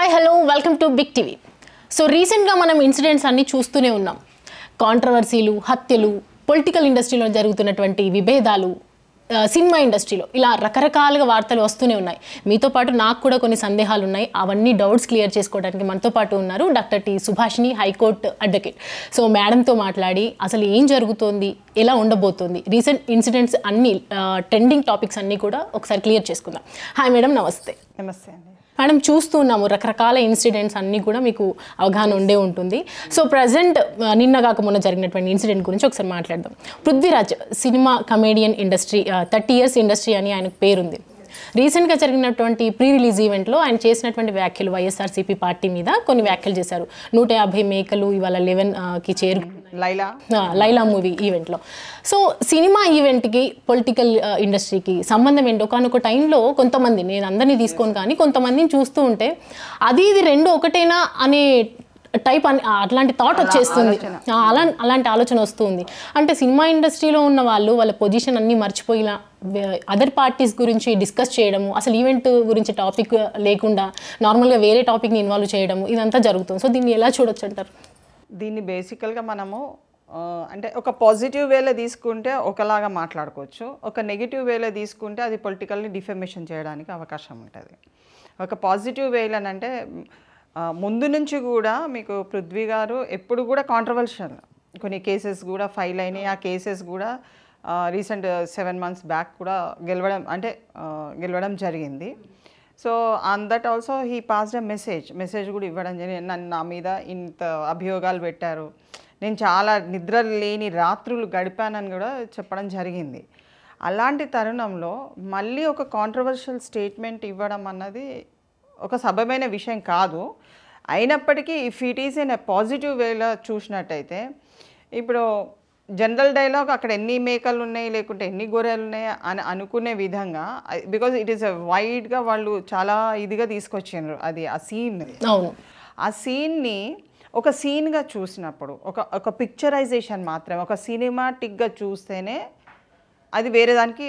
Hi hello welcome to big TV. So రీసెంట్గా మనం incidents అన్నీ చూస్తూనే ఉన్నాం. కాంట్రవర్సీలు, హత్యలు, పొలిటికల్ ఇండస్ట్రీలో జరుగుతున్నటువంటి విభేదాలు, సినిమా ఇండస్ట్రీలో ఇలా రకరకాలుగా వార్తలు వస్తూనే ఉన్నాయి. మీతో పాటు నాకు కూడా కొన్ని సందేహాలు ఉన్నాయి. అవన్నీ డౌట్స్ క్లియర్ చేసుకోవడానికి మనతో పాటు ఉన్నారు doctor T Subhashini, high court advocate. So మేడంతో మాట్లాడి అసలు ఏం జరుగుతోంది, ఎలా ఉండబోతోంది, రీసెంట్ ఇన్సిడెంట్స్ అన్నీ, ట్రెండింగ్ టాపిక్స్ అన్నీ కూడా ఒకసారి క్లియర్ చేసుకుందాం. హాయ్ మేడం, నమస్తే. నమస్తే అండి. మేడం, చూస్తున్నాము రకరకాల ఇన్సిడెంట్స్ అన్నీ కూడా మీకు అవగాహన ఉండే ఉంటుంది. సో ప్రజెంట్ నిన్న కాక మొన్న జరిగినటువంటి ఇన్సిడెంట్ గురించి ఒకసారి మాట్లాడదాం. Prithviraj cinema comedian industry, 30 years industry అని ఆయనకు పేరుంది. రీసెంట్గా జరిగినటువంటి ప్రీ రిలీజ్ ఈవెంట్లో ఆయన చేసినటువంటి వ్యాఖ్యలు, వైఎస్ఆర్సీపీ పార్టీ మీద కొన్ని వ్యాఖ్యలు చేశారు. 150 మేకలు ఇవాళ 11కి లైలా మూవీ ఈవెంట్లో. సో సినిమా ఈవెంట్కి, పొలిటికల్ ఇండస్ట్రీకి సంబంధం ఏంటి? ఒకనొక టైంలో కొంతమంది, నేను అందరినీ తీసుకోను కానీ కొంతమందిని చూస్తూ ఉంటే అది ఇది రెండు ఒకటేనా అనే టైప్ అని అట్లాంటి థాట్ వచ్చేస్తుంది, అలాంటి ఆలోచన వస్తుంది. అంటే సినిమా ఇండస్ట్రీలో ఉన్న వాళ్ళ పొజిషన్ అన్నీ మర్చిపోయినా అదర్ పార్టీస్ గురించి డిస్కస్ చేయడము, అసలు ఈవెంట్ గురించి టాపిక్ లేకుండా నార్మల్గా వేరే టాపిక్ని ఇన్వాల్వ్ చేయడము, ఇదంతా జరుగుతుంది. సో దీన్ని ఎలా చూడొచ్చు అంటారు? దీన్ని బేసికల్గా మనము అంటే ఒక పాజిటివ్ వేలో తీసుకుంటే ఒకలాగా మాట్లాడుకోవచ్చు, ఒక నెగిటివ్ వేలో తీసుకుంటే అది పొలిటికల్ని డిఫెమేషన్ చేయడానికి అవకాశం ఉంటుంది. ఒక పాజిటివ్ వేలోనంటే ముందు నుంచి కూడా మీకు పృథ్వీ గారు ఎప్పుడు కూడా కాంట్రవర్షియల్ కొన్ని కేసెస్ కూడా ఫైల్ అయినాయి. ఆ కేసెస్ కూడా రీసెంట్ 7 months బ్యాక్ కూడా గెలవడం జరిగింది. So on that also he passed a message కూడా ఇవ్వడం జరిగింది. నన్ను నా మీద ఇంత అభియోగాలు పెట్టారు, నేను చాలా నిద్ర లేని రాత్రులు గడిపానని కూడా చెప్పడం జరిగింది. అలాంటి తరుణంలో మళ్ళీ ఒక కాంట్రవర్షియల్ స్టేట్మెంట్ ఇవ్వడం అన్నది ఒక సబబైన విషయం కాదు. అయినప్పటికీ if it is in a positive వేలో చూసినట్టయితే, ఇప్పుడు జనరల్ డైలాగ్ అక్కడ ఎన్ని మేకలు ఉన్నాయి లేకుంటే ఎన్ని గొర్రెలు ఉన్నాయి అని అనుకునే విధంగా, బికాజ్ ఇట్ ఈస్ వైడ్గా వాళ్ళు చాలా ఇదిగా తీసుకొచ్చిండ్రు అది ఆ సీన్. ఆ సీన్ని ఒక సీన్గా చూసినప్పుడు, ఒక పిక్చరైజేషన్ మాత్రమే, ఒక సినిమాటిక్గా చూస్తేనే అది వేరే దానికి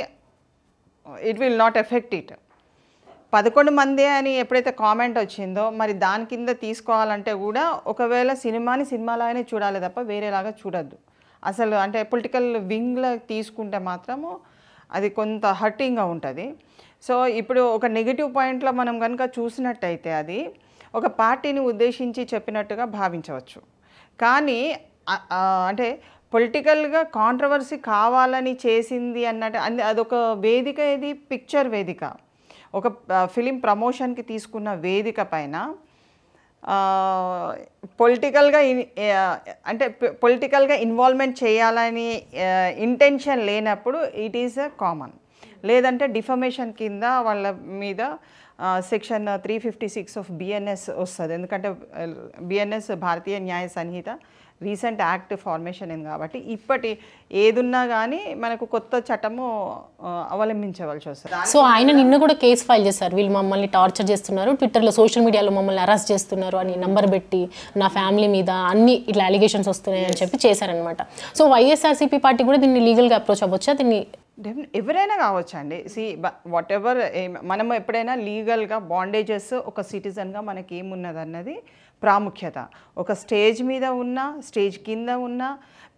it will not effect it. 11 మంది అని ఎప్పుడైతే కామెంట్ వచ్చిందో, మరి దాని కింద తీసుకోవాలంటే కూడా ఒకవేళ సినిమాని సినిమాలాగానే చూడాలి తప్ప వేరేలాగా చూడొద్దు. అసలు అంటే పొలిటికల్ వింగ్లో తీసుకుంటే మాత్రము అది కొంత హర్టింగ్గా ఉంటుంది. సో ఇప్పుడు ఒక నెగిటివ్ పాయింట్లో మనం కనుక చూసినట్టయితే అది ఒక పార్టీని ఉద్దేశించి చెప్పినట్టుగా భావించవచ్చు. కానీ అంటే పొలిటికల్గా కాంట్రవర్సీ కావాలని చేసింది అన్నట్టు అదొక వేదిక, ఇది పిక్చర్ వేదిక, ఒక ఫిలిం ప్రమోషన్కి తీసుకున్న వేదిక పైన పొలిటికల్గా ఇన్వాల్వ్మెంట్ చేయాలని ఇంటెన్షన్ లేనప్పుడు ఇట్ ఈస్ ఎ కామన్. లేదంటే డిఫమేషన్ కింద వాళ్ళ మీద సెక్షన్ 356 ఆఫ్ బిఎన్ఎస్ వస్తుంది. ఎందుకంటే బిఎన్ఎస్ భారతీయ న్యాయ సంహిత రీసెంట్ యాక్ట్ ఫార్మేషన్ అయింది కాబట్టి ఇప్పటి ఏదున్నా కానీ మనకు కొత్త చట్టము అవలంబించవలసి వస్తుంది. సో ఆయన నిన్న కూడా కేసు ఫైల్ చేశారు, వీళ్ళు మమ్మల్ని టార్చర్ చేస్తున్నారు, ట్విట్టర్లో సోషల్ మీడియాలో మమ్మల్ని అరెస్ట్ చేస్తున్నారు అని నంబర్ పెట్టి నా ఫ్యామిలీ మీద అన్ని ఇట్లా అలిగేషన్స్ వస్తున్నాయి అని చెప్పి చేశారనమాట. సో వైఎస్ఆర్సీపీ పార్టీ కూడా దీన్ని లీగల్గా అప్రోచ్ అవ్వచ్చా? దీన్ని ఎవరైనా కావచ్చండి. వాట్ ఎవర్, మనం ఎప్పుడైనా లీగల్గా బాండేజెస్ ఒక సిటిజన్గా మనకి ఏమున్నది అన్నది ప్రాముఖ్యత. ఒక స్టేజ్ మీద ఉన్న, స్టేజ్ కింద ఉన్న,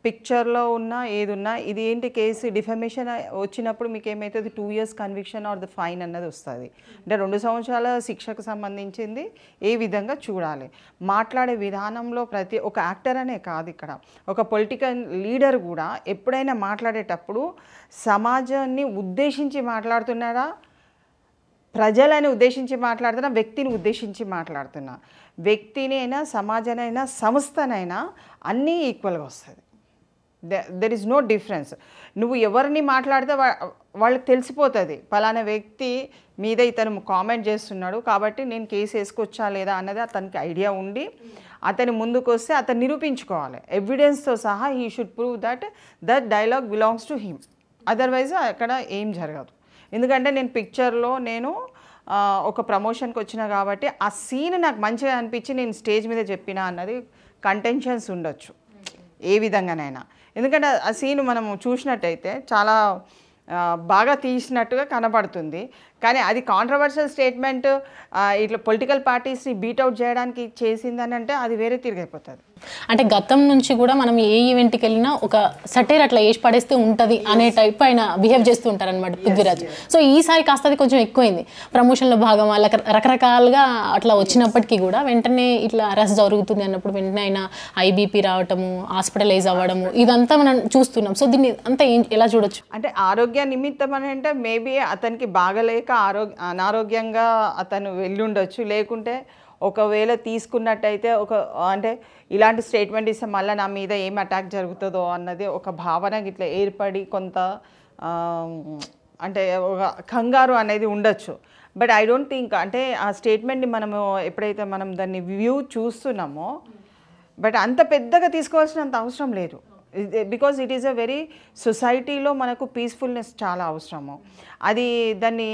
పిక్చర్లో ఉన్న, ఏదున్నా ఇది ఏంటి కేసు డిఫమేషన్ వచ్చినప్పుడు మీకు ఏమవుతుంది, 2 years conviction or the fine అన్నది వస్తుంది. అంటే 2 సంవత్సరాల శిక్షకు సంబంధించింది ఏ విధంగా చూడాలి. మాట్లాడే విధానంలో ప్రతి ఒక యాక్టర్ అనే కాదు, ఇక్కడ ఒక పొలిటికల్ లీడర్ కూడా ఎప్పుడైనా మాట్లాడేటప్పుడు సమాజాన్ని ఉద్దేశించి మాట్లాడుతున్నారా, ప్రజలని ఉద్దేశించి మాట్లాడుతున్నా, వ్యక్తిని ఉద్దేశించి మాట్లాడుతున్నా, వ్యక్తినైనా సమాజానైనా సంస్థనైనా అన్నీ ఈక్వల్గా వస్తుంది. There is no difference. నువ్వు ఎవరిని మాట్లాడితే వాళ్ళకి తెలిసిపోతుంది పలానా వ్యక్తి మీద ఇతను కామెంట్ చేస్తున్నాడు కాబట్టి నేను కేసు వేసుకొచ్చా లేదా అన్నది అతనికి ఐడియా ఉండి అతని ముందుకు వస్తే అతను నిరూపించుకోవాలి. ఎవిడెన్స్తో సహా he should prove that dialogue belongs to him. Otherwise అక్కడ ఏం జరగదు. ఎందుకంటే నేను పిక్చర్లో ఒక ప్రమోషన్కి వచ్చినా కాబట్టి ఆ సీన్ నాకు మంచిగా అనిపించి నేను స్టేజ్ మీద చెప్పినా అన్నది కంటెన్షన్స్ ఉండొచ్చు ఏ విధంగానైనా. ఎందుకంటే ఆ సీన్ మనము చూసినట్టయితే చాలా బాగా తీసినట్టుగా కనబడుతుంది. కానీ అది కాంట్రవర్షియల్ స్టేట్మెంట్ ఇట్లా పొలిటికల్ పార్టీస్ని బీట్అవుట్ చేయడానికి చేసిందని అంటే అది వేరే తిరిగైపోతుంది. అంటే గతం నుంచి కూడా మనం ఏ ఈవెంట్కి వెళ్ళినా ఒక సటైర్ అట్లా వేసి పడేస్తే ఉంటుంది అనే టైప్ ఆయన బిహేవ్ చేస్తూ ఉంటారనమాట పృథ్వీరాజ్. సో ఈసారి కాస్త అది కొంచెం ఎక్కువైంది, ప్రమోషన్లో భాగం వాళ్ళ రకరకాలుగా అట్లా వచ్చినప్పటికీ కూడా వెంటనే ఇట్లా అరెస్ట్ జరుగుతుంది అన్నప్పుడు వెంటనే ఆయన ఐబీపీ రావటము, హాస్పిటలైజ్ అవ్వడము, ఇదంతా మనం చూస్తున్నాం. సో దీన్ని అంతా ఎలా చూడొచ్చు? అంటే ఆరోగ్య నిమిత్తం అని అంటే మేబీ అతనికి బాగలేక అనారోగ్యంగా అతను వెళ్ళుండొచ్చు. లేకుంటే ఒకవేళ తీసుకున్నట్టయితే అంటే ఇలాంటి స్టేట్మెంట్ ఇస్తే మళ్ళీ నా మీద ఏం అటాక్ జరుగుతుందో అన్నది ఒక భావన ఇట్లా ఏర్పడి కొంత అంటే ఒక కంగారు అనేది ఉండొచ్చు. బట్ ఐ డోంట్ థింక్ అంటే ఆ స్టేట్మెంట్ని మనము ఎప్పుడైతే మనం దాన్ని వ్యూ చూస్తున్నామో బట్ అంత పెద్దగా తీసుకోవాల్సినంత అవసరం లేదు. Because it is a very సొసైటీలో మనకు పీస్ఫుల్నెస్ చాలా అవసరము. అది దాన్ని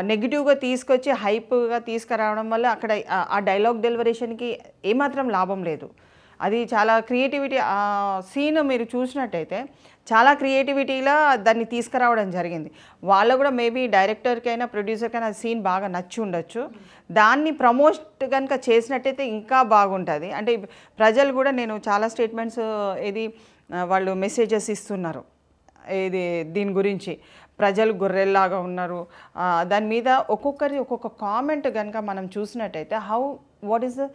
నెగిటివ్గా తీసుకొచ్చి హైప్గా తీసుకురావడం వల్ల అక్కడ ఆ డైలాగ్ డెలివరేషన్కి ఏమాత్రం లాభం లేదు. అది చాలా క్రియేటివిటీ సీన్ మీరు చూసినట్టయితే చాలా క్రియేటివిటీలా దాన్ని తీసుకురావడం జరిగింది. వాళ్ళు కూడా మేబీ డైరెక్టర్కైనా ప్రొడ్యూసర్కైనా ఆ సీన్ బాగా నచ్చి ఉండొచ్చు. దాన్ని ప్రమోట్ కనుక చేసినట్టయితే ఇంకా బాగుంటుంది. అంటే ప్రజలు కూడా నేను చాలా స్టేట్మెంట్స్ వాళ్ళు మెసేజెస్ ఇస్తున్నారు దీని గురించి, ప్రజలు గొర్రెల్లాగా ఉన్నారు దాని మీద ఒక్కొక్కరి ఒక్కొక్క కామెంట్ కనుక మనం చూసినట్టయితే what is the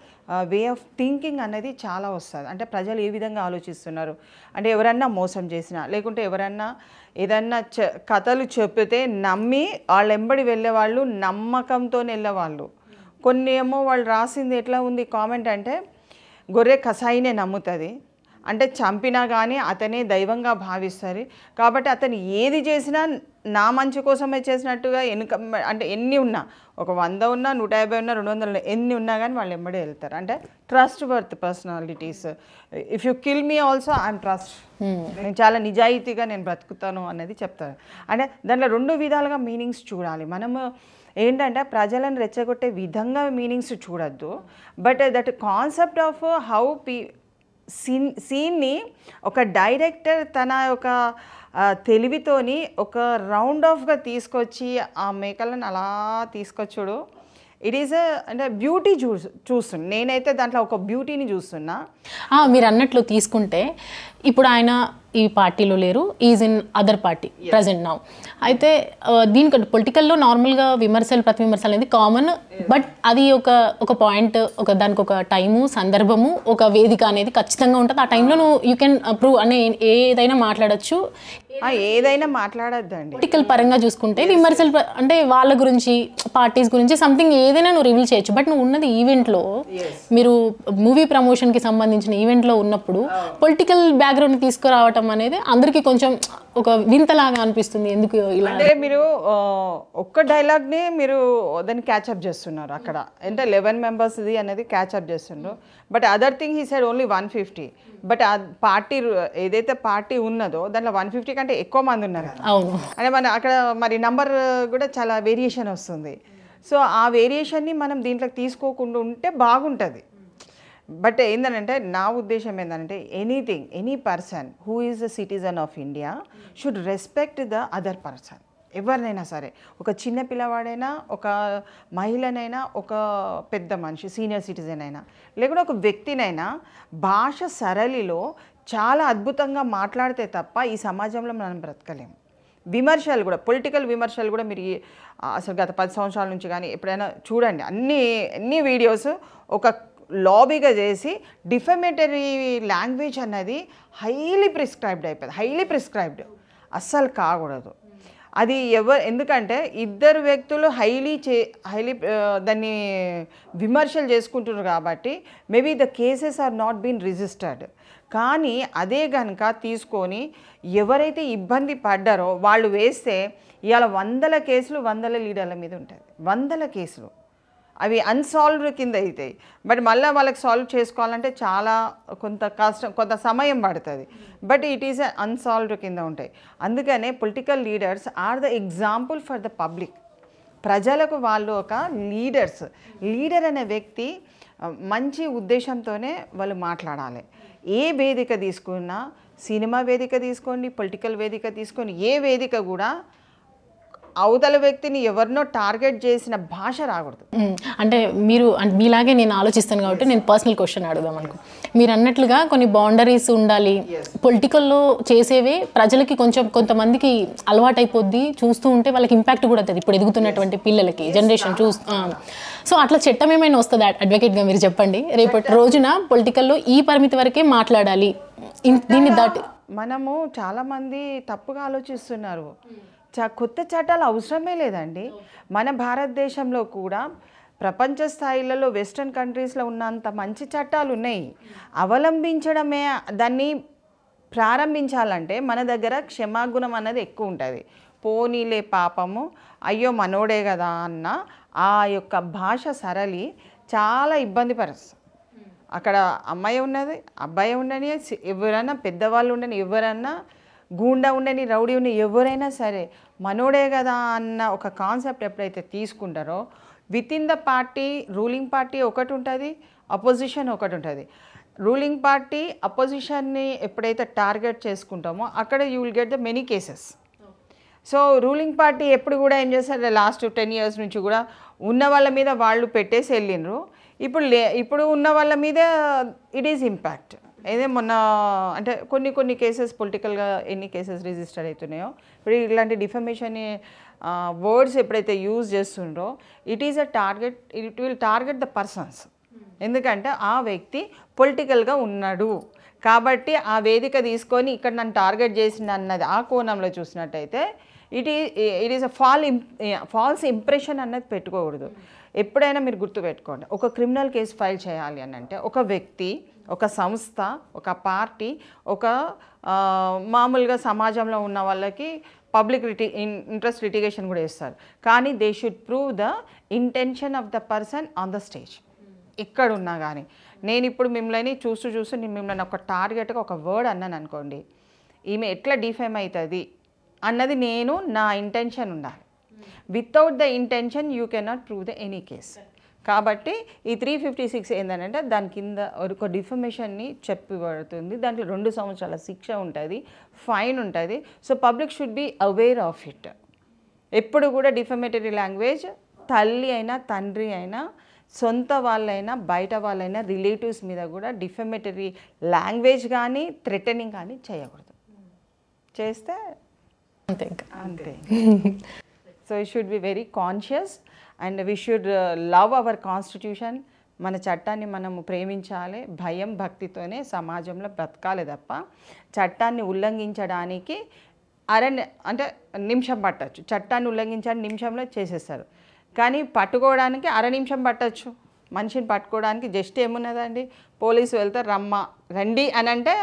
way of thinking అనేది చాలా వస్తుంది. అంటే ప్రజలు ఏ విధంగా ఆలోచిస్తున్నారు, అంటే ఎవరన్నా మోసం చేసినా లేకుంటే ఎవరన్నా ఏదన్నా కథలు చెప్తే నమ్మి వాళ్ళు ఎంబడి వెళ్ళేవాళ్ళు, నమ్మకంతో వెళ్ళేవాళ్ళు. కొన్ని ఏమో వాళ్ళు రాసింది ఎట్లా ఉంది కామెంట్ అంటే గొర్రె కసాయినే నమ్ముతుంది, అంటే చంపినా కానీ అతనే దైవంగా భావిస్తారు కాబట్టి అతను ఏది చేసినా నా మంచి కోసమే చేసినట్టుగా అంటే ఎన్ని ఉన్నా, ఒక 100 ఉన్నా 150 ఉన్నా 200 ఉన్నా ఎన్ని ఉన్నా కానీ వాళ్ళు ఎంబడే వెళ్తారు. అంటే trust worth personalities. If you kill me also I'm trust, నేను చాలా నిజాయితీగా నేను బ్రతుకుతాను అనేది చెప్తారు. అంటే దాంట్లో 2 విధాలుగా మీనింగ్స్ చూడాలి. మనము ఏంటంటే ప్రజలను రెచ్చగొట్టే విధంగా మీనింగ్స్ చూడొద్దు. But that concept of how సీన్ని ఒక డైరెక్టర్ తన ఒక తెలివితోని ఒక రౌండ్ ఆఫ్గా తీసుకొచ్చి ఆ మేకలను అలా తీసుకొచ్చుడు, ఇట్ ఈస్ అంటే బ్యూటీ చూస్తున్నా నేనైతే దాంట్లో ఒక బ్యూటీని చూస్తున్నా. మీరు అన్నట్లు తీసుకుంటే ఇప్పుడు ఆయన ఈ పార్టీలో లేరు, is in other party present now. అయితే దీనికంటే పొలిటికల్లో నార్మల్గా విమర్శలు ప్రతి విమర్శలు అనేది కామన్, బట్ అది ఒక పాయింట్, దానికి ఒక టైము సందర్భము ఒక వేదిక అనేది ఖచ్చితంగా ఉంటుంది. ఆ టైంలో నువ్వు యూ కెన్ ప్రూవ్ అనే ఏదైనా మాట్లాడచ్చు, ఏదైనా మాట్లాడద్దండి. పొలిటికల్ పరంగా చూసుకుంటే విమర్శలు అంటే వాళ్ళ గురించి పార్టీస్ గురించి సంథింగ్ ఏదైనా నువ్వు రివీల్ చేయొచ్చు. బట్ నువ్వు ఉన్నది ఈవెంట్లో, మీరు మూవీ ప్రమోషన్కి సంబంధించిన ఈవెంట్లో ఉన్నప్పుడు పొలిటికల్ బ్యాక్గ్రౌండ్ తీసుకురావటం అనేది అందరికీ కొంచెం ఒక వింతలాగా అనిపిస్తుంది. ఎందుకు ఇలా అంటే మీరు ఒక్క డైలాగ్ని మీరు దాన్ని క్యాచ్అప్ చేస్తున్నారు అక్కడ, అంటే 11 మెంబర్స్ది అనేది క్యాచ్అప్ చేస్తున్నారు. But other thing he side only 150. But ఆ పార్టీ ఏదైతే పార్టీ ఉన్నదో దాంట్లో 150 కంటే ఎక్కువ మంది ఉన్నారు. అవును, అంటే మన అక్కడ మరి నంబర్ కూడా చాలా వేరియేషన్ వస్తుంది. సో ఆ వేరియేషన్ని మనం దీంట్లోకి తీసుకోకుండా ఉంటే బాగుంటుంది. బట్ ఏంటంటే నా ఉద్దేశం ఏంటంటే any person who is a citizen of India should respect the other person. ఎవరినైనా సరే, ఒక చిన్న పిల్లవాడైనా, ఒక మహిళనైనా, ఒక పెద్ద మనిషి సీనియర్ సిటిజన్ అయినా, లేకుంటే ఒక వ్యక్తినైనా భాష సరళిలో చాలా అద్భుతంగా మాట్లాడితే తప్ప ఈ సమాజంలో మనం బ్రతకలేము. విమర్శలు కూడా, పొలిటికల్ విమర్శలు కూడా మీరు అసలు గత 10 సంవత్సరాల నుంచి కానీ ఎప్పుడైనా చూడండి, అన్ని వీడియోస్ ఒక లాబీగా చేసి డిఫమేటరీ లాంగ్వేజ్ అన్నది హైలీ ప్రిస్క్రైబ్డ్ అస్సలు కాకూడదు. అది ఎందుకంటే ఇద్దరు వ్యక్తులు హైలీ దాన్ని విమర్శలు చేసుకుంటున్నారు కాబట్టి maybe the cases are not been registered. కానీ అదే కనుక తీసుకొని ఎవరైతే ఇబ్బంది పడ్డారో వాళ్ళు వేస్తే ఇవాళ 100 కేసులు 100 లీడర్ల మీద ఉంటుంది. 100 కేసులు అవి అన్సాల్వ్డ్ కింద అవుతాయి. బట్ మళ్ళీ వాళ్ళకి సాల్వ్ చేసుకోవాలంటే చాలా కొంత సమయం పడుతుంది. బట్ ఇట్ ఈస్ అన్సాల్వ్డ్ కింద ఉంటాయి. అందుకనే political leaders are the example for the public. ప్రజలకు వాళ్ళు ఒక లీడర్ అనే వ్యక్తి మంచి ఉద్దేశంతోనే వాళ్ళు మాట్లాడాలి. ఏ వేదిక తీసుకున్నా, సినిమా వేదిక తీసుకోండి, పొలిటికల్ వేదిక తీసుకోండి, ఏ వేదిక కూడా అవతల వ్యక్తిని ఎవరినో టార్గెట్ చేసిన భాష రాకూడదు. అంటే మీరు మీలాగే నేను ఆలోచిస్తాను కాబట్టి నేను పర్సనల్ క్వశ్చన్ అడుగుదాం అనుకో. మీరు అన్నట్లుగా కొన్ని బౌండరీస్ ఉండాలి. పొలిటికల్లో చేసేవే ప్రజలకి కొంతమందికి అలవాటైపోద్ది, చూస్తూ ఉంటే వాళ్ళకి ఇంపాక్ట్ కూడా అవుతుంది ఇప్పుడు ఎదుగుతున్నటువంటి పిల్లలకి జనరేషన్ సో అట్లా చట్టం ఏమైనా వస్తుంది అడ్వకేట్గా మీరు చెప్పండి. రేపటి రోజున పొలిటికల్లో ఈ పరిమితి వరకే మాట్లాడాలి, దీన్ని దాటి మనము చాలామంది తప్పుగా ఆలోచిస్తున్నారు. కొత్త చట్టాలు అవసరమే లేదండి. మన భారతదేశంలో కూడా ప్రపంచ స్థాయిలలో వెస్ట్రన్ కంట్రీస్లో ఉన్నంత మంచి చట్టాలు ఉన్నాయి. అవలంబించడమే, దాన్ని ప్రారంభించాలంటే మన దగ్గర క్షమాగుణం అన్నది ఎక్కువ ఉంటుంది. పోనీలే పాపము, అయ్యో మనోడే కదా అన్న ఆ యొక్క భాష సరళి చాలా ఇబ్బంది పరుస్తుంది. అక్కడ అమ్మాయి ఉన్నది, అబ్బాయి ఉండని, ఎవరైనా పెద్దవాళ్ళు ఉండని, ఎవరన్నా గూండా ఉండని, రౌడీ ఉండని, ఎవరైనా సరే మనోడే కదా అన్న ఒక కాన్సెప్ట్ ఎప్పుడైతే తీసుకుంటారో with in the party, ruling party ఒకటి ఉంటుంది, అపోజిషన్ ఒకటి ఉంటుంది. రూలింగ్ పార్టీ అపోజిషన్ని ఎప్పుడైతే టార్గెట్ చేసుకుంటామో అక్కడ you will get the many cases. So ruling party ఎప్పుడు కూడా ఏం చేస్తారు, లాస్ట్ 10 years నుంచి కూడా ఉన్న వాళ్ళ మీద వాళ్ళు పెట్టేసి వెళ్ళిండ్రు. ఇప్పుడు ఉన్న వాళ్ళ మీద ఇట్ ఈజ్ ఇంపాక్ట్. ఏదే మొన్న అంటే కొన్ని కేసెస్ పొలిటికల్గా ఎన్ని కేసెస్ రిజిస్టర్ అవుతున్నాయో ఇప్పుడు ఇలాంటి డిఫమేషన్ వర్డ్స్ ఎప్పుడైతే యూజ్ చేస్తుండ్రో it is a target, it will target the persons. ఎందుకంటే ఆ వ్యక్తి పొలిటికల్గా ఉన్నాడు కాబట్టి ఆ వేదిక తీసుకొని ఇక్కడ నన్ను టార్గెట్ చేసింది అన్నది ఆ కోణంలో చూసినట్టయితే it is a false impression అన్నది పెట్టుకోకూడదు. ఎప్పుడైనా మీరు గుర్తుపెట్టుకోండి, ఒక క్రిమినల్ కేసు ఫైల్ చేయాలి అని అంటే ఒక వ్యక్తి, ఒక సంస్థ, ఒక పార్టీ, ఒక మామూలుగా సమాజంలో ఉన్న వాళ్ళకి పబ్లిక్ ఇంట్రెస్ట్ లిటిగేషన్ కూడా ఇస్తారు. కానీ they should prove the intention of the person on the stage. ఎక్కడున్నా కానీ నేను ఇప్పుడు మిమ్మల్ని చూస్తూ నేను మిమ్మల్ని ఒక టార్గెట్గా ఒక వర్డ్ అన్నాను అనుకోండి, ఈమె ఎట్లా డిఫేమ్ అవుతుంది అన్నది నా ఇంటెన్షన్ ఉండాలి. Without the intention you cannot prove the any case. కాబట్టి ఈ 356 ఏంటంటే దాని కింద ఒక డిఫమేషన్ని చెప్పబడుతుంది. దాంట్లో 2 సంవత్సరాల శిక్ష ఉంటుంది, ఫైన్ ఉంటుంది. So public should be aware of it. ఎప్పుడు కూడా డిఫమేటరీ లాంగ్వేజ్ తల్లి అయినా తండ్రి అయినా సొంత వాళ్ళైనా బయట వాళ్ళైనా రిలేటివ్స్ మీద కూడా డిఫమేటరీ లాంగ్వేజ్ కానీ థ్రెటనింగ్ కానీ చేయకూడదు. చేస్తే అంతే. So you should be very conscious and we should love our constitution. మన చట్టాన్ని మనము ప్రేమించాలి, భయం భక్తితోనే సమాజంలో బ్రతకాలి తప్ప చట్టాన్ని ఉల్లంఘించడానికి అంటే నిమిషం పట్టచ్చు. చట్టాన్ని ఉల్లంఘించడానికి నిమిషంలో చేసేస్తారు, కానీ పట్టుకోవడానికి 1/2 నిమిషం పట్టచ్చు. మనిషిని పట్టుకోవడానికి జస్ట్ ఏమున్నదండి, పోలీసు వెళ్తారు రండి అని అంటే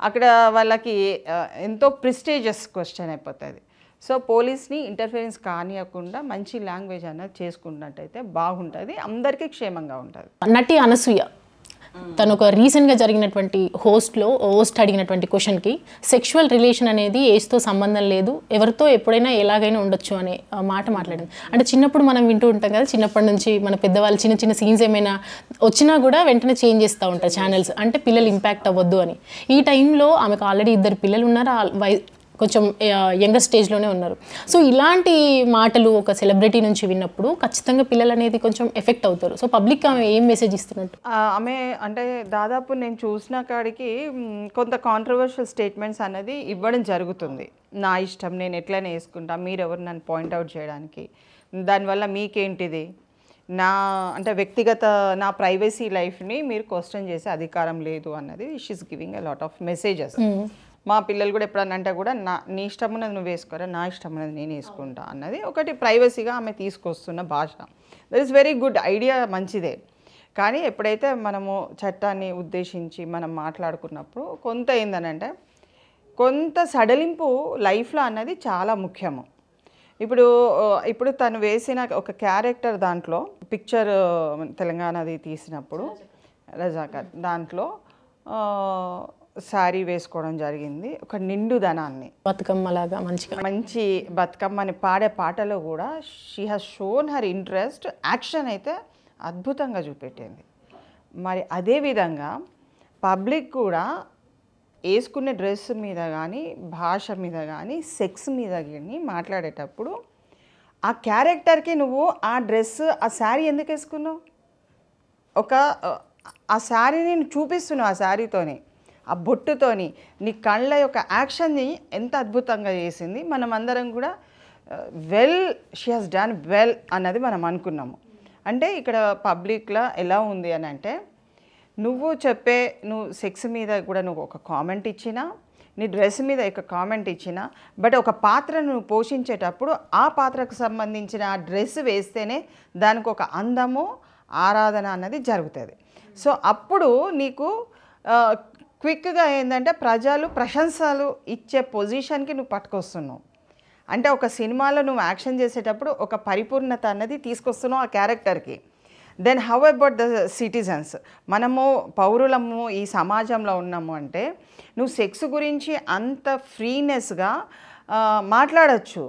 అక్కడ వాళ్ళకి ఎంతో ప్రెస్టీజియస్ క్వశ్చన్ అయిపోతుంది. సో పోలీస్ని ఇంటర్ఫిరెన్స్ కానియకుండా మంచి లాంగ్వేజ్ అన్నది చేసుకున్నట్టయితే బాగుంటుంది, అందరికీ క్షేమంగా ఉంటుంది. నటి అనసూయ తను ఒక రీసెంట్గా జరిగినటువంటి హోస్ట్ అడిగినటువంటి క్వశ్చన్కి సెక్షువల్ రిలేషన్ అనేది ఏజ్తో సంబంధం లేదు, ఎవరితో ఎప్పుడైనా ఎలాగైనా ఉండొచ్చు అనే మాట మాట్లాడింది. అంటే చిన్నప్పుడు మనం వింటూ ఉంటాం కదా, చిన్నప్పటి నుంచి మన పెద్దవాళ్ళు చిన్న చిన్న సీన్స్ ఏమైనా వచ్చినా కూడా వెంటనే చేంజ్ చేస్తూ ఉంటారు ఛానల్స్, అంటే పిల్లలు ఇంపాక్ట్ అవ్వద్దు అని. ఈ టైంలో ఆమెకు ఆల్రెడీ 2 పిల్లలు ఉన్నారు, కొంచెం యంగర్ స్టేజ్లోనే ఉన్నారు. సో ఇలాంటి మాటలు ఒక సెలబ్రిటీ నుంచి విన్నప్పుడు ఖచ్చితంగా పిల్లలు అనేది కొంచెం ఎఫెక్ట్ అవుతారు. సో పబ్లిక్ ఆమె ఏం మెసేజ్ ఇస్తున్నట్టు? ఆమె అంటే దాదాపు నేను చూసిన కాడికి కొంత కాంట్రవర్షియల్ స్టేట్మెంట్స్ అనేది ఇవ్వడం జరుగుతుంది. నా ఇష్టం, నేను ఎట్లయినా వేసుకుంటా, మీరెవరు నన్ను పాయింట్అవుట్ చేయడానికి, దానివల్ల మీకేంటిది, అంటే వ్యక్తిగత నా ప్రైవసీ లైఫ్ని మీరు క్వశ్చన్ చేసే అధికారం లేదు అన్నది she's giving a lot of messages. మా పిల్లలు కూడా ఎప్పుడన్నా అంటే కూడా నీ ఇష్టం ఉన్నది నువ్వు వేసుకోరా, నా ఇష్టం ఉన్నది నేను వేసుకుంటా అన్నది ఒకటి ప్రైవసీగా ఆమె తీసుకొస్తున్న భాష. That is very good idea, మంచిదే. కానీ ఎప్పుడైతే మనము చట్టాన్ని ఉద్దేశించి మనం మాట్లాడుకున్నప్పుడు కొంత కొంత సడలింపు లైఫ్లో అన్నది చాలా ముఖ్యము. ఇప్పుడు తను వేసిన ఒక క్యారెక్టర్ దాంట్లో పిక్చర్ తెలంగాణది తీసినప్పుడు రజాకర్ దాంట్లో శారీ వేసుకోవడం జరిగింది. ఒక నిండుదనాన్ని, బతుకమ్మలాగా మంచి బతుకమ్మని పాడే పాటలో కూడా she has shown her interest. Action అయితే అద్భుతంగా చూపెట్టింది. మరి అదేవిధంగా పబ్లిక్ కూడా వేసుకునే డ్రెస్ మీద కానీ భాష మీద కానీ సెక్స్ మీద కానీ మాట్లాడేటప్పుడు ఆ క్యారెక్టర్కి నువ్వు ఆ డ్రెస్ ఆ శారీ ఎందుకు వేసుకున్నావు? ఆ శారీని చూపిస్తున్నావు, ఆ శారీతోని ఆ బొట్టుతోని నీ కళ్ళ యొక్క యాక్షన్ని ఎంత అద్భుతంగా చేసింది. మనం అందరం కూడా షీ హాస్ డన్ వెల్ అన్నది మనం అనుకున్నాము. అంటే ఇక్కడ పబ్లిక్లో ఎలా ఉంది అని అంటే నువ్వు సెక్స్ మీద కూడా నువ్వు ఒక కామెంట్ ఇచ్చినా, నీ డ్రెస్ మీద ఒక కామెంట్ ఇచ్చినా, బట్ ఒక పాత్రను నువ్వు పోషించేటప్పుడు ఆ పాత్రకు సంబంధించిన ఆ డ్రెస్ వేస్తేనే దానికి ఒక అందము ఆరాధన అన్నది జరుగుతుంది. సో అప్పుడు నీకు క్విక్గా ఏంటంటే ప్రజలు ప్రశంసలు ఇచ్చే పొజిషన్కి నువ్వు పట్టుకొస్తున్నావు. అంటే ఒక సినిమాలో నువ్వు యాక్షన్ చేసేటప్పుడు ఒక పరిపూర్ణత అన్నది తీసుకొస్తున్నావు ఆ క్యారెక్టర్కి. Then how about the citizens? మనము పౌరులము ఈ సమాజంలో ఉన్నాము అంటే నువ్వు సెక్స్ గురించి అంత ఫ్రీనెస్గా మాట్లాడచ్చు,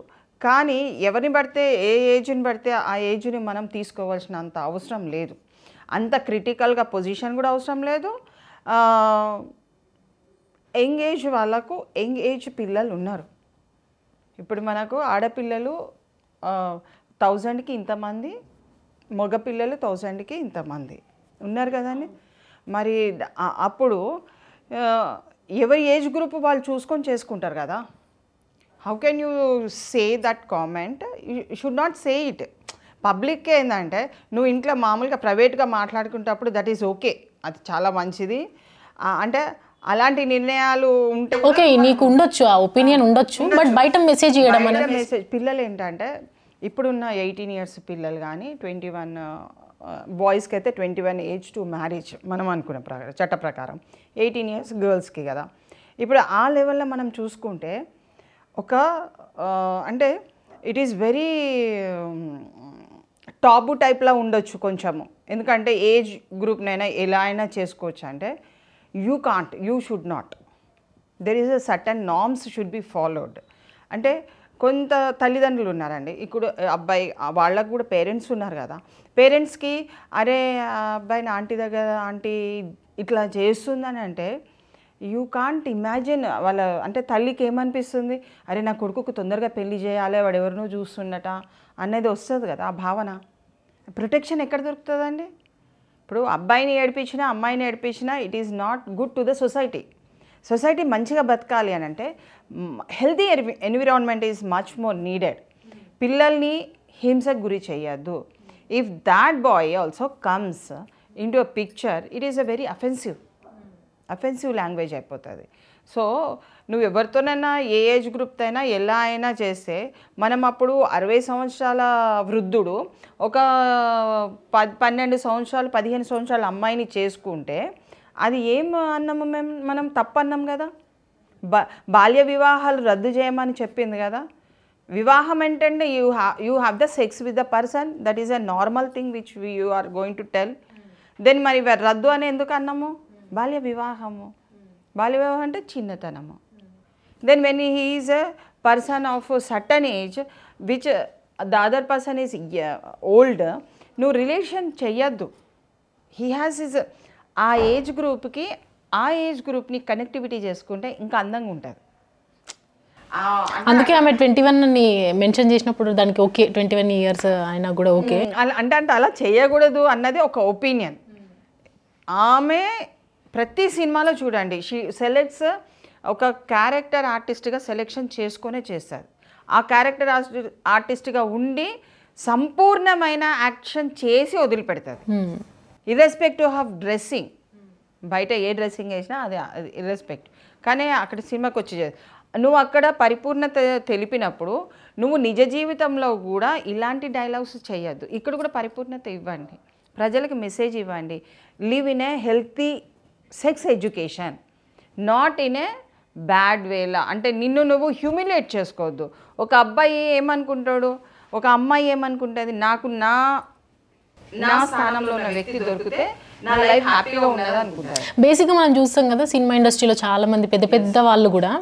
కానీ ఎవరిని పడితే ఏ ఏజ్ని పడితే ఆ ఏజ్ని మనం తీసుకోవాల్సిన అంత అవసరం లేదు. అంత క్రిటికల్గా పొజిషన్ కూడా అవసరం లేదు. యంగ్ ఏజ్ వాళ్ళకు యంగ్ ఏజ్ పిల్లలు ఉన్నారు. ఇప్పుడు మనకు ఆడపిల్లలు 1000కి ఇంతమంది, మగపిల్లలు 1000కి ఇంతమంది ఉన్నారు కదండి. మరి అప్పుడు ఎవరి ఏజ్ గ్రూప్ వాళ్ళు చూసుకొని చేసుకుంటారు కదా. How can you say that comment? You should not say it. Public ఏంటంటే నువ్వు ఇంట్లో మామూలుగా ప్రైవేట్గా మాట్లాడుకునేటప్పుడు దట్ ఈస్ ఓకే, అది చాలా మంచిది. అంటే అలాంటి నిర్ణయాలు ఉంటే ఓకే, నీకు ఉండొచ్చు, ఆ ఒపీనియన్ ఉండొచ్చు, బట్ బయట మెసేజ్ చేయడం అనేది మెసేజ్. పిల్లలు ఏంటంటే ఇప్పుడున్న 18 years పిల్లలు కానీ 21 బాయ్స్కి అయితే 21 ఏజ్ టు మ్యారేజ్ మనం అనుకునే చట్ట ప్రకారం 18 years గర్ల్స్కి కదా. ఇప్పుడు ఆ లెవెల్లో మనం చూసుకుంటే అంటే ఇట్ ఈస్ వెరీ టాబు టైప్లో ఉండొచ్చు కొంచెము. ఎందుకంటే ఏజ్ గ్రూప్నైనా ఎలా అయినా చేసుకోవచ్చు. అంటే you should not, there is a certain norms should be followed. అంటే కొంత తల్లిదండ్రులు ఉన్నారండి, ఇప్పుడు అబ్బాయి వాళ్ళకు కూడా పేరెంట్స్ ఉన్నారు కదా. పేరెంట్స్కి అరే అబ్బాయిని ఆంటీ ఇట్లా చేస్తుందని అంటే యూ కాంట్ ఇమాజిన్ వాళ్ళ అంటే తల్లికి ఏమనిపిస్తుంది, అరే నా కొడుకుకు తొందరగా పెళ్లి చేయాలి, వాడు ఎవరినో చూస్తున్నట అనేది వస్తుంది కదా ఆ భావన. ప్రొటెక్షన్ ఎక్కడ దొరుకుతుందండి? ఇప్పుడు అబ్బాయిని ఏడిపించినా అమ్మాయిని ఏడిపించినా it is not good to the society. Society మంచిగా బతకాలి అని అంటే healthy environment is much more needed. పిల్లల్ని హింసకు గురి చేయొద్దు. If that boy also comes in to a picture it is a very offensive language అయిపోతుంది. సో నువ్వు ఎవరితోనైనా ఏ ఏజ్ గ్రూప్తో అయినా ఎలా అయినా చేస్తే, మనం అప్పుడు 60 సంవత్సరాల వృద్ధుడు ఒక 12 సంవత్సరాలు 15 సంవత్సరాల అమ్మాయిని చేసుకుంటే అది ఏం అన్నాము మనం తప్పు అన్నాం కదా. బాల్య వివాహాలు రద్దు చేయమని చెప్పింది కదా. వివాహం ఏంటంటే you have the sex with the person, that is a normal thing which you are going to tell. Then మరి రద్దు అని ఎందుకు అన్నాము? బాల్య వివాహం అంటే చిన్నతనము. Then when he is a person of certain age which the other person is old, నువ్వు రిలేషన్ చెయ్యొద్దు. హీ హ్యాస్ ఈజ్ ఆ ఏజ్ గ్రూప్కి ఆ ఏజ్ గ్రూప్ని కనెక్టివిటీ చేసుకుంటే ఇంకా అందంగా ఉంటుంది. అందుకే ఆమె 21 మెన్షన్ చేసినప్పుడు దానికి ఓకే, 21 years అయినా కూడా ఓకే అంటే అలా చేయకూడదు అన్నది ఒక ఒపీనియన్. ఆమె ప్రతి సినిమాలో చూడండి షీ సెలెక్ట్స్ ఒక క్యారెక్టర్ ఆర్టిస్ట్గా సెలెక్షన్ చేసుకొనే చేస్తారు. ఆ క్యారెక్టర్ ఆర్టిస్ట్గా ఉండి సంపూర్ణమైన యాక్షన్ చేసి వదిలిపెడుతుంది. ఇర్రెస్పెక్టివ్ ఆఫ్ డ్రెస్సింగ్, బయట ఏ డ్రెస్సింగ్ వేసినా అది ఇర్రెస్పెక్ట్. కానీ అక్కడ సినిమాకి వచ్చి నువ్వు అక్కడ పరిపూర్ణత తెలిపినప్పుడు నువ్వు నిజ జీవితంలో కూడా ఇలాంటి డైలాగ్స్ చేయొద్దు. ఇక్కడ కూడా పరిపూర్ణత ఇవ్వండి, ప్రజలకు మెసేజ్ ఇవ్వండి. Live in a healthy sex education, not in a bad వేలా. అంటే నిన్ను నువ్వు హ్యూమిలేట్ చేసుకోవద్దు. ఒక అబ్బాయి ఏమనుకుంటాడు, ఒక అమ్మాయి ఏమనుకుంటుంది, నాకు నా స్థానంలో ఉన్న వ్యక్తి దొరికితే నా లైఫ్ హ్యాపీగా ఉన్నది అనుకుంటారు. బేసిక్గా మనం చూస్తాం కదా సినిమా ఇండస్ట్రీలో చాలా మంది పెద్ద పెద్ద వాళ్ళు కూడా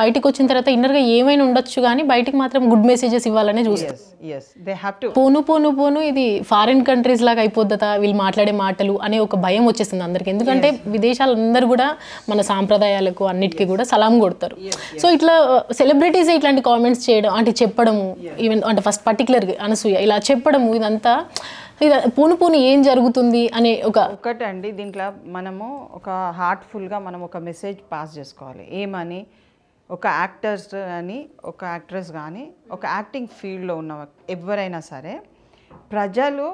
బయటకు వచ్చిన తర్వాత ఇన్నర్గా ఏమైనా ఉండొచ్చు కానీ బయటికి మాత్రం గుడ్ మెసేజెస్ ఇవ్వాలనే చూస్తారు. పోను ఇది ఫారిన్ కంట్రీస్ లాగా అయిపోద్దా వీళ్ళు మాట్లాడే మాటలు అనే ఒక భయం వచ్చేస్తుంది అందరికి. ఎందుకంటే విదేశాలందరూ కూడా మన సాంప్రదాయాలకు అన్నిటికీ కూడా సలాం కొడతారు. సో ఇట్లా సెలబ్రిటీస్ ఇట్లాంటి కామెంట్స్ చేయడం అంటే చెప్పడము, ఈవెన్ అంటే ఫస్ట్ పర్టికులర్గా అనసూయ ఇలా చెప్పడము, ఇదంతా పూను ఏం జరుగుతుంది అనే ఒకటండి. దీంట్లో మనము ఒక హార్ట్ఫుల్గా మనం ఒక మెసేజ్ పాస్ చేసుకోవాలి. ఏమని, ఒక యాక్టర్స్ అని ఒక యాక్ట్రెస్ కానీ ఒక యాక్టింగ్ ఫీల్డ్లో ఉన్న ఎవరైనా సరే ప్రజలు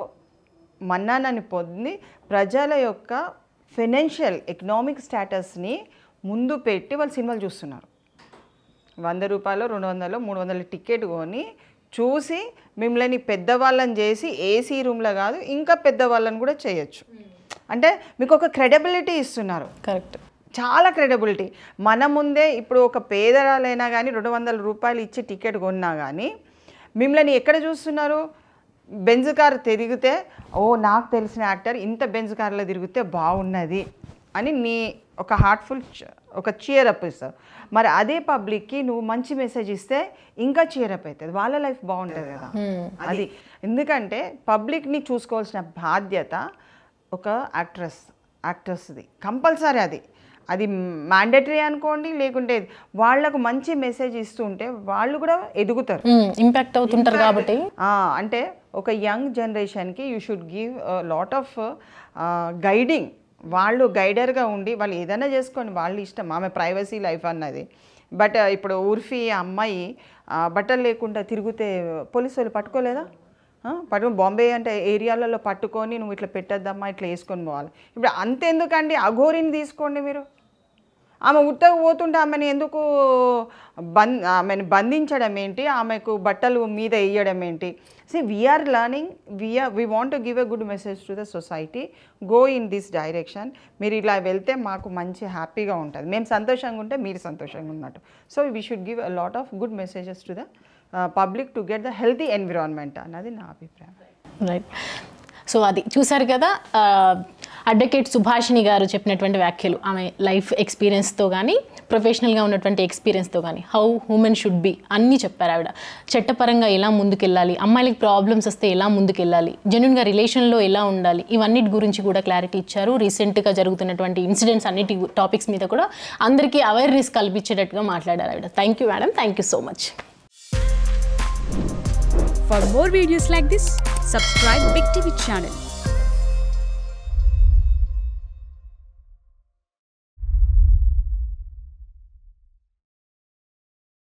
మన్నానని పొంది ప్రజల యొక్క ఫైనాన్షియల్ ఎకనామిక్ స్టేటస్ని ముందు పెట్టి వాళ్ళు సినిమాలు చూస్తున్నారు. 100 రూపాయలు 200 300 టికెట్ కొని చూసి మిమ్మల్ని పెద్దవాళ్ళని చేసి ఏసీ రూమ్లో కాదు ఇంకా పెద్దవాళ్ళని కూడా చేయొచ్చు. అంటే మీకు ఒక క్రెడిబిలిటీ ఇస్తున్నారు. కరెక్ట్, చాలా క్రెడిబిలిటీ. మన ముందే ఇప్పుడు ఒక పేదరాలైనా కానీ 200 రూపాయలు ఇచ్చి టికెట్ కొన్నా కానీ మిమ్మల్ని ఎక్కడ చూస్తున్నారు? బెంజ్ కార్ తిరిగితే నాకు తెలిసిన యాక్టర్ ఇంత బెంజ్ కార్లో తిరిగితే బాగున్నది అని నీ ఒక హార్ట్ఫుల్ ఒక చీరప్ ఇస్తావు. మరి అదే పబ్లిక్కి నువ్వు మంచి మెసేజ్ ఇస్తే ఇంకా చీరప్ అవుతుంది, వాళ్ళ లైఫ్ బాగుంటుంది కదా. అది ఎందుకంటే పబ్లిక్ని చూసుకోవాల్సిన బాధ్యత ఒక యాక్టర్స్ది కంపల్సరీ. అది మ్యాండేటరీ అనుకోండి, లేకుంటే వాళ్లకు మంచి మెసేజ్ ఇస్తుంటే వాళ్ళు కూడా ఎదుగుతారు, ఇంపాక్ట్ అవుతుంటారు. కాబట్టి అంటే ఒక యంగ్ జనరేషన్కి you should give lot of guiding. వాళ్ళు గైడర్గా ఉండి వాళ్ళు ఏదైనా చేసుకొని వాళ్ళ ఇష్టం, ఆమె ప్రైవసీ లైఫ్ అన్నది. బట్ ఇప్పుడు ఉర్ఫీ అమ్మాయి బట్టలు లేకుండా తిరిగితే పోలీసు వాళ్ళు పట్టుకోలేదా? పట్టుకొని బాంబే అంటే ఏరియాలలో పట్టుకొని నువ్వు ఇట్లా పెట్టద్దమ్మా ఇట్లా వేసుకొని పోవాలి. ఇప్పుడు అంతెందుకండి, అఘోరిని తీసుకోండి మీరు. ఆమె ఉత్తగా పోతుంటే ఆమెను ఎందుకు ఆమెను బంధించడం ఏంటి, ఆమెకు బట్టలు మీద వేయడం ఏంటి? See, we are learning, we want to give a good message to the society. Go in this direction. మీరు ఇలా వెళ్తే మాకు మంచి హ్యాపీగా ఉంటుంది, మేము సంతోషంగా ఉంటే మీరు సంతోషంగా ఉన్నట్టు. So we should give a lot of good messages to the public to get the healthy environment అన్నది నా అభిప్రాయం. రైట్. సో అది చూసారు కదా అడ్వకేట్ సుభాషిణి గారు చెప్పినటువంటి వ్యాఖ్యలు. ఆమె లైఫ్ ఎక్స్పీరియన్స్తో కానీ ప్రొఫెషనల్గా ఉన్నటువంటి ఎక్స్పీరియన్స్తో కానీ హౌ హ్యూమన్ షుడ్ బి అన్నీ చెప్పారు ఆవిడ. చట్టపరంగా ఎలా ముందుకెళ్ళాలి, అమ్మాయిలకి ప్రాబ్లమ్స్ వస్తే ఎలా ముందుకెళ్ళాలి, జెన్యున్గా రిలేషన్లో ఎలా ఉండాలి, ఇవన్నిటి గురించి కూడా క్లారిటీ ఇచ్చారు. రీసెంట్గా జరుగుతున్నటువంటి ఇన్సిడెంట్స్ అన్నిటి టాపిక్స్ మీద కూడా అందరికీ అవేర్నెస్ కల్పించేటట్టుగా మాట్లాడారు ఆవిడ. Thank you madam, thank you so much. For more videos like this, subscribe Big TV channel.